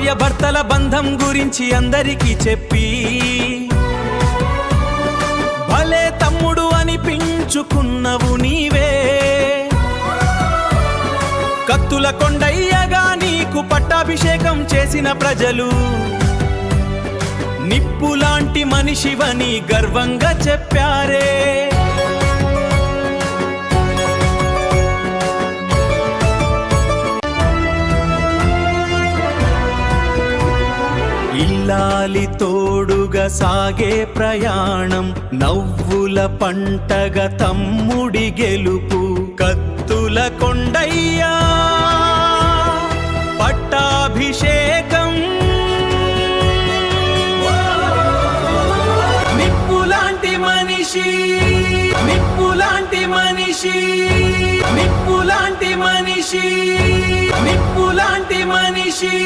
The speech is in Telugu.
భార్యాభర్తల బంధం గురించి అందరికీ చెప్పి భలే తమ్ముడు అనిపించుకున్నవు నీవే. కత్తుల కొండయ్యగా నీకు పట్టాభిషేకం చేసిన ప్రజలు నిప్పులాంటి మనిషివని గర్వంగా చెప్పారే. ఇల్లాలి తోడుగా సాగే ప్రయాణం, నవ్వుల పంటగా తమ్ముడి గెలుపు. కత్తుల కొండయ్యా పట్టాభిషేకం, నిప్పులాంటి మనిషి, నిప్పులాంటి మనిషి, నిప్పులాంటి మనిషి, నిప్పులాంటి మనిషి.